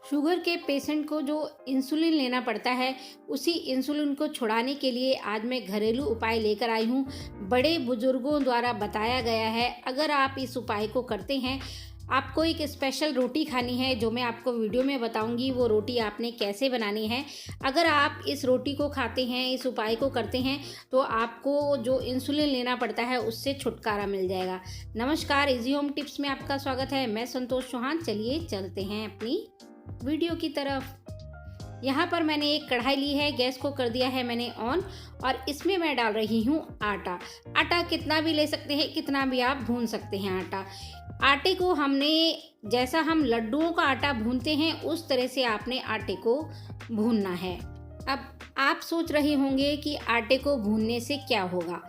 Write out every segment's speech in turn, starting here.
Sugar के patient को जो इंसुलिन लेना पड़ता है, उसी इंसुलिन को छुड़ाने के लिए आज मैं घरेलू उपाय लेकर आई हूँ। बड़े बुजुर्गों द्वारा बताया गया है, अगर आप इस उपाय को करते हैं, आपको एक स्पेशल रोटी खानी है जो मैं आपको वीडियो में बताऊंगी। वो रोटी आपने कैसे बनानी है। अगर आप इस रोटी को खाते हैं, इस उपाय को करते हैं, तो आपको जो इंसुलिन लेना पड़ता है उससे छुटकारा मिल जाएगा। नमस्कार, इजी होम टिप्स में आपका स्वागत है। मैं संतोष चौहान। चलिए चलते हैं अपनी वीडियो की तरफ। यहाँ पर मैंने एक कढ़ाई ली है, गैस को कर दिया है मैंने ऑन, और इसमें मैं डाल रही हूँ आटा। आटा कितना भी ले सकते हैं, कितना भी आप भून सकते हैं आटा। आटे को हमने, जैसा हम लड्डुओं का आटा भूनते हैं, उस तरह से आपने आटे को भूनना है। अब आप सोच रहे होंगे कि आटे को भूनने से क्या होगा।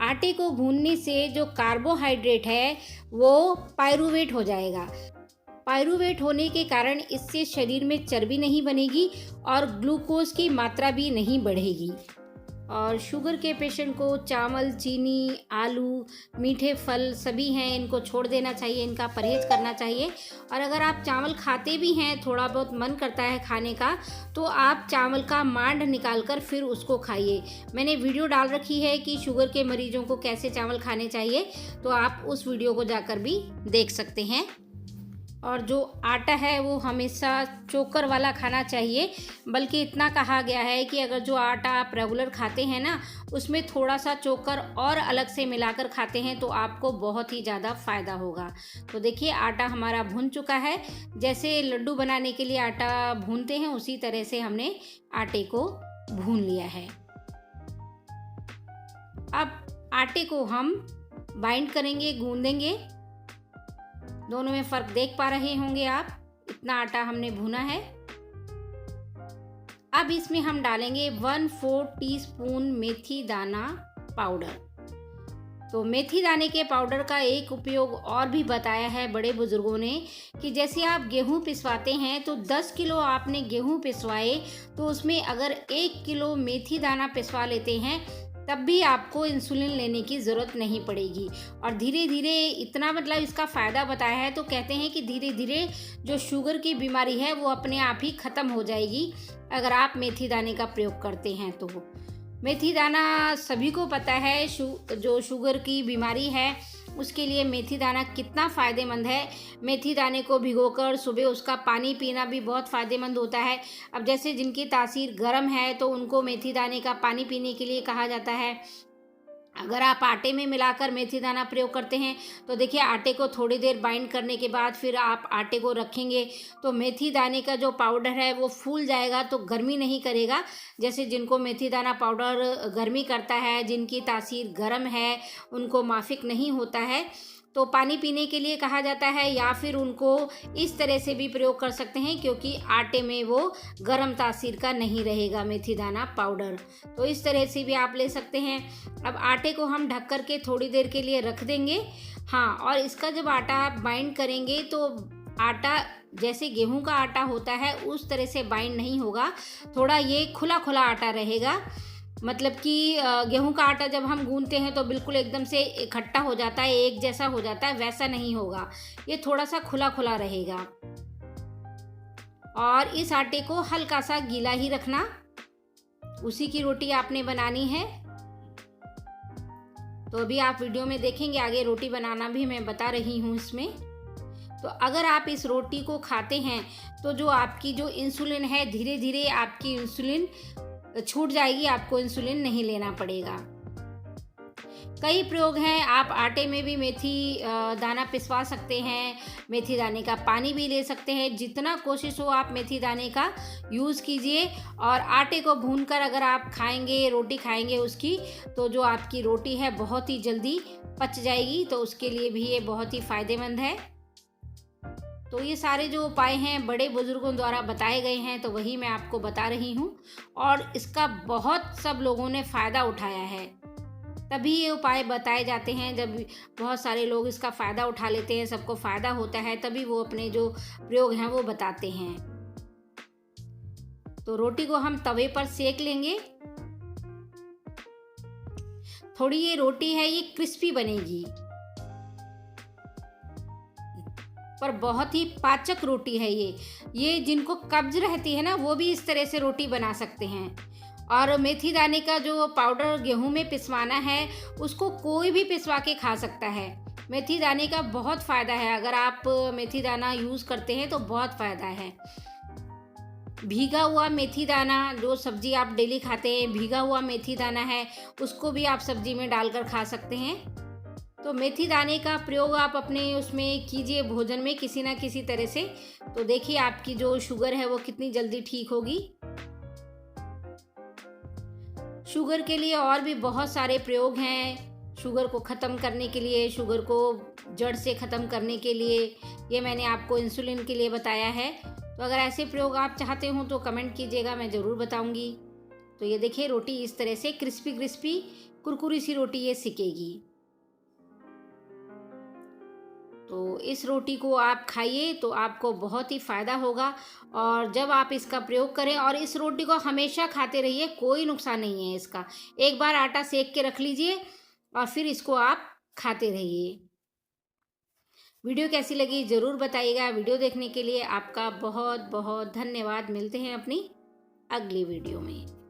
आटे को भूनने से जो कार्बोहाइड्रेट है वो पायरुवेट हो जाएगा। पायरुवेट होने के कारण इससे शरीर में चर्बी नहीं बनेगी और ग्लूकोज की मात्रा भी नहीं बढ़ेगी। और शुगर के पेशेंट को चावल, चीनी, आलू, मीठे फल सभी हैं, इनको छोड़ देना चाहिए, इनका परहेज करना चाहिए। और अगर आप चावल खाते भी हैं, थोड़ा बहुत मन करता है खाने का, तो आप चावल का मांड निकाल कर फिर उसको खाइए। मैंने वीडियो डाल रखी है कि शुगर के मरीजों को कैसे चावल खाने चाहिए, तो आप उस वीडियो को जाकर भी देख सकते हैं। और जो आटा है वो हमेशा चोकर वाला खाना चाहिए, बल्कि इतना कहा गया है कि अगर जो आटा आप रेगुलर खाते हैं ना, उसमें थोड़ा सा चोकर और अलग से मिलाकर खाते हैं तो आपको बहुत ही ज़्यादा फ़ायदा होगा। तो देखिए, आटा हमारा भुन चुका है। जैसे लड्डू बनाने के लिए आटा भूनते हैं, उसी तरह से हमने आटे को भून लिया है। अब आटे को हम बाइंड करेंगे, गूंदेंगे। दोनों में फ़र्क देख पा रहे होंगे आप, इतना आटा हमने भुना है। अब इसमें हम डालेंगे 1/4 टीस्पून मेथी दाना पाउडर। तो मेथी दाने के पाउडर का एक उपयोग और भी बताया है बड़े बुजुर्गों ने, कि जैसे आप गेहूं पिसवाते हैं तो 10 किलो आपने गेहूं पिसवाए, तो उसमें अगर 1 किलो मेथी दाना पिसवा लेते हैं, तब भी आपको इंसुलिन लेने की ज़रूरत नहीं पड़ेगी। और धीरे धीरे, इतना मतलब इसका फ़ायदा बताया है, तो कहते हैं कि धीरे धीरे जो शुगर की बीमारी है वो अपने आप ही ख़त्म हो जाएगी अगर आप मेथी दाने का प्रयोग करते हैं तो। मेथी दाना सभी को पता है, जो शुगर की बीमारी है उसके लिए मेथी दाना कितना फ़ायदेमंद है। मेथी दाने को भिगोकर सुबह उसका पानी पीना भी बहुत फ़ायदेमंद होता है। अब जैसे जिनकी तासीर गर्म है तो उनको मेथी दाने का पानी पीने के लिए कहा जाता है। अगर आप आटे में मिलाकर मेथी दाना प्रयोग करते हैं तो देखिए, आटे को थोड़ी देर बाइंड करने के बाद फिर आप आटे को रखेंगे तो मेथी दाने का जो पाउडर है वो फूल जाएगा, तो गर्मी नहीं करेगा। जैसे जिनको मेथी दाना पाउडर गर्मी करता है, जिनकी तासीर गर्म है, उनको माफिक नहीं होता है, तो पानी पीने के लिए कहा जाता है। या फिर उनको इस तरह से भी प्रयोग कर सकते हैं, क्योंकि आटे में वो गर्म तासीर का नहीं रहेगा मेथी दाना पाउडर। तो इस तरह से भी आप ले सकते हैं। अब आटे को हम ढक कर के थोड़ी देर के लिए रख देंगे। हाँ, और इसका जब आटा आप बाइंड करेंगे तो आटा जैसे गेहूं का आटा होता है उस तरह से बाइंड नहीं होगा, थोड़ा ये खुला खुला आटा रहेगा। मतलब कि गेहूं का आटा जब हम गूंथते हैं तो बिल्कुल एकदम से इकट्ठा हो जाता है, एक जैसा हो जाता है, वैसा नहीं होगा। ये थोड़ा सा खुला खुला रहेगा। और इस आटे को हल्का सा गीला ही रखना, उसी की रोटी आपने बनानी है। तो अभी आप वीडियो में देखेंगे, आगे रोटी बनाना भी मैं बता रही हूँ इसमें। तो अगर आप इस रोटी को खाते हैं तो जो आपकी जो इंसुलिन है, धीरे धीरे आपकी इंसुलिन छूट जाएगी, आपको इंसुलिन नहीं लेना पड़ेगा। कई प्रयोग हैं, आप आटे में भी मेथी दाना पिसवा सकते हैं, मेथी दाने का पानी भी ले सकते हैं। जितना कोशिश हो आप मेथी दाने का यूज़ कीजिए। और आटे को भूनकर अगर आप खाएंगे, रोटी खाएंगे उसकी, तो जो आपकी रोटी है बहुत ही जल्दी पच जाएगी, तो उसके लिए भी ये बहुत ही फ़ायदेमंद है। तो ये सारे जो उपाय हैं बड़े बुजुर्गों द्वारा बताए गए हैं, तो वही मैं आपको बता रही हूँ। और इसका बहुत सब लोगों ने फ़ायदा उठाया है, तभी ये उपाय बताए जाते हैं। जब बहुत सारे लोग इसका फ़ायदा उठा लेते हैं, सबको फ़ायदा होता है, तभी वो अपने जो प्रयोग हैं वो बताते हैं। तो रोटी को हम तवे पर सेक लेंगे। थोड़ी ये रोटी है, ये क्रिस्पी बनेगी। पर बहुत ही पाचक रोटी है ये जिनको कब्ज रहती है ना, वो भी इस तरह से रोटी बना सकते हैं। और मेथी दाने का जो पाउडर गेहूं में पिसवाना है, उसको कोई भी पिसवा के खा सकता है। मेथी दाने का बहुत फ़ायदा है, अगर आप मेथी दाना यूज़ करते हैं तो बहुत फ़ायदा है। भीगा हुआ मेथी दाना, जो सब्जी आप डेली खाते हैं, भीगा हुआ मेथी दाना है, उसको भी आप सब्जी में डालकर खा सकते हैं। तो मेथी दाने का प्रयोग आप अपने उसमें कीजिए भोजन में किसी ना किसी तरह से, तो देखिए आपकी जो शुगर है वो कितनी जल्दी ठीक होगी। शुगर के लिए और भी बहुत सारे प्रयोग हैं, शुगर को ख़त्म करने के लिए, शुगर को जड़ से ख़त्म करने के लिए। ये मैंने आपको इंसुलिन के लिए बताया है। तो अगर ऐसे प्रयोग आप चाहते हो तो कमेंट कीजिएगा, मैं ज़रूर बताऊंगी। तो ये देखिए रोटी इस तरह से क्रिस्पी क्रिस्पी कुरकुरी सी रोटी ये सिकेगी। तो इस रोटी को आप खाइए तो आपको बहुत ही फ़ायदा होगा। और जब आप इसका प्रयोग करें और इस रोटी को हमेशा खाते रहिए, कोई नुकसान नहीं है इसका। एक बार आटा सेक के रख लीजिए और फिर इसको आप खाते रहिए। वीडियो कैसी लगी ज़रूर बताइएगा। वीडियो देखने के लिए आपका बहुत बहुत धन्यवाद। मिलते हैं अपनी अगली वीडियो में।